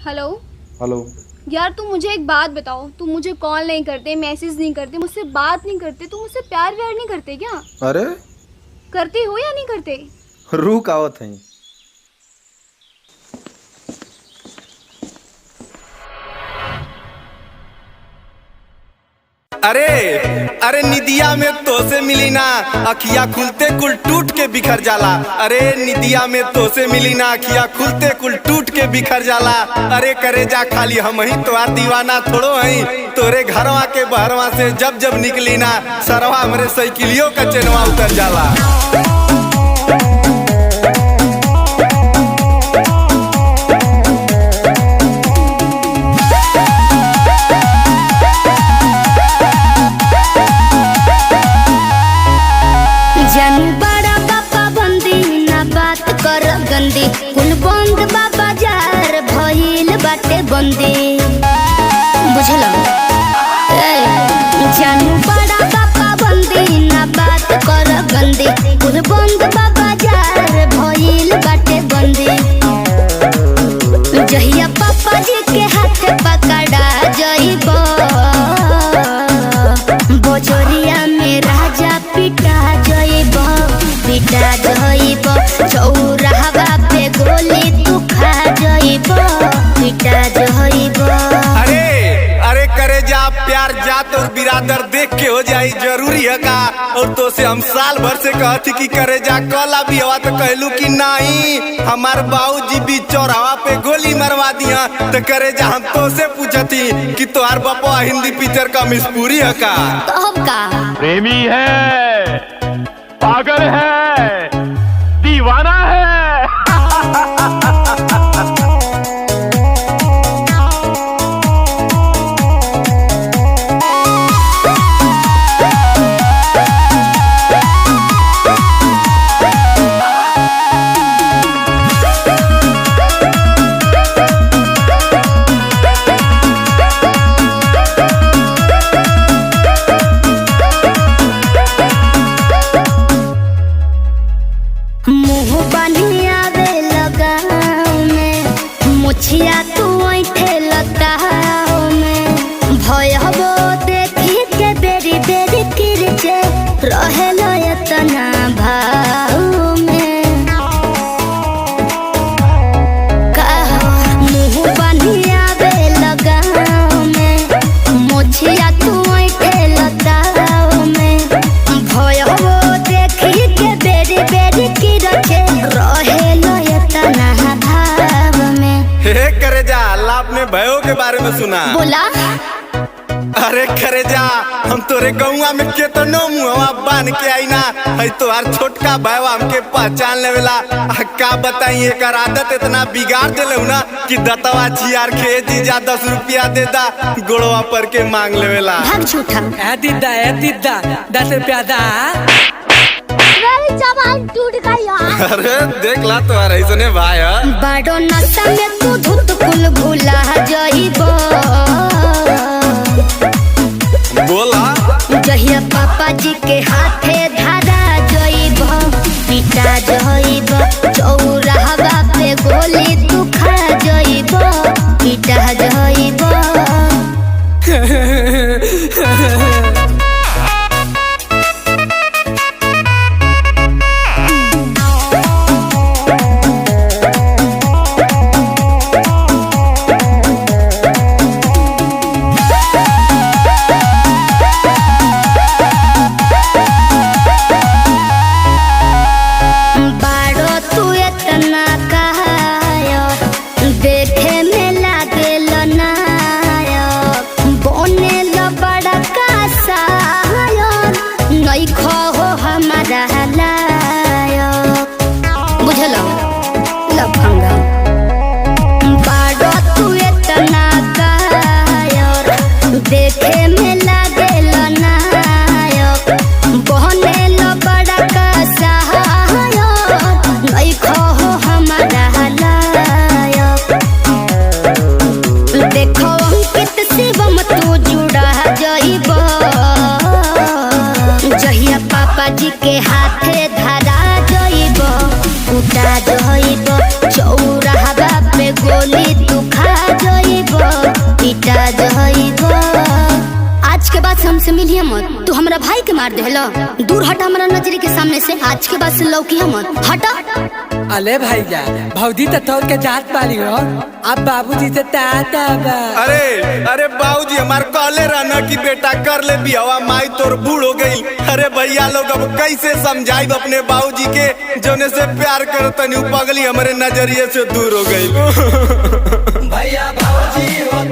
Hello. Hello. यार तुम मुझे एक बात बताओ, तुम मुझे कॉल नहीं करते, मैसेज नहीं करते, मुझसे बात नहीं करते, तुम मुझसे प्यार व्यार नहीं करते क्या? अरे करते हो या नहीं करते? रुक आवत है। अरे अरे निदिया में तो से मिली ना, अखिया खुलते कुल टूट के बिखर जाला। अरे निदिया में तो से मिली ना, अखिया खुलते कुल टूट के बिखर जाला। अरे करे जा खाली हम ही तो दीवाना थोड़ो हई, तोरे घरवा के बहरवा से जब जब निकली ना, सरवा हमरे साइकिलियों का चेनवा उतर जाला। कुल बंद बाबा जार भइल बाटे बंदी, बुझल? जानू बड़ा बाबा बंदी ना बात कर गंदी, कुल बंद बाबा जार भइल बाटे बंदी। जहिया पापा जी के हाथ पकड़ा जइबो, बोझरिया में राजा पिटा जइबो, पिटा जइबो। चौराहा पे गोली तू खा जइबो, पिटा जइबो। अरे अरे करे जा प्यार जात और बिरादर देख के हो जाई जरूरी है का? और तो से हम साल भर से कहती कि करे जा कला भी हवा तो कहलू कि नहीं, हमार बाबूजी भी चौराहा पे गोली मरवा दिया। तो करे जा हम तो से पूछती कि तोहार बापा हिंदी पिक्चर का मिसपूरी है का? तो का प्रेमी है, पागल है, दीवाना है। मुछिया तू ऐठे लताओ में भयबो देखी के बेरी बेरी किरचे रहेल एतना भाव में। मुँह बनिया बे लगाओ में, मुछिया तू ऐठे लताओ में भयबो देखी के बेरी बेरी किरचे रहेल एतना भाव में। हे करे जा अल्लाह अपने भयो के बारे में सुना बोला। अरे करे जा हम तोरे गौवा में केतनो मुहवा बांध के आई ना, है तोहार छोटका भाईवा हमके पहचान लेवेला। का बताई एकर आदत इतना बिगाड़ देले ना कि दतवा छियार के जीजा 10 रुपया दे दा, गोड़वा पर के मांग लेवेला। भाग झूठा। ए दीदा 10 रुपया दा। जवान टूट गया। अरे देख ला तो ऐसने भाई है। बड़ो नशा में तू धुत कुल भूला जइबो, बोला जहिया पापा जी के हाथे धारा जइबो, पिटा जइबो। चौराहा पे गोली तू खा जइबो, पिटा जइबो। हमसे मिलिए मत। तू हमरा भाई के मार देला, दूर हटा हमरा नजर के सामने से। आज के बाद से लौकिया मत, हटा। अले भैया भौजी तो तोड़ के जात पाली हो, अब बाबूजी से ताता बा। अरे बाबूजी हमार कहले रहना कि बेटा कर ले बियावा, माई तोर बूढ़ हो गई। अरे भैया लोग अब कैसे समझाई अपने बाबूजी के जोने से प्यार करतनी, पगली हमारे नजरिए से दूर हो गई। भैया भाजी हो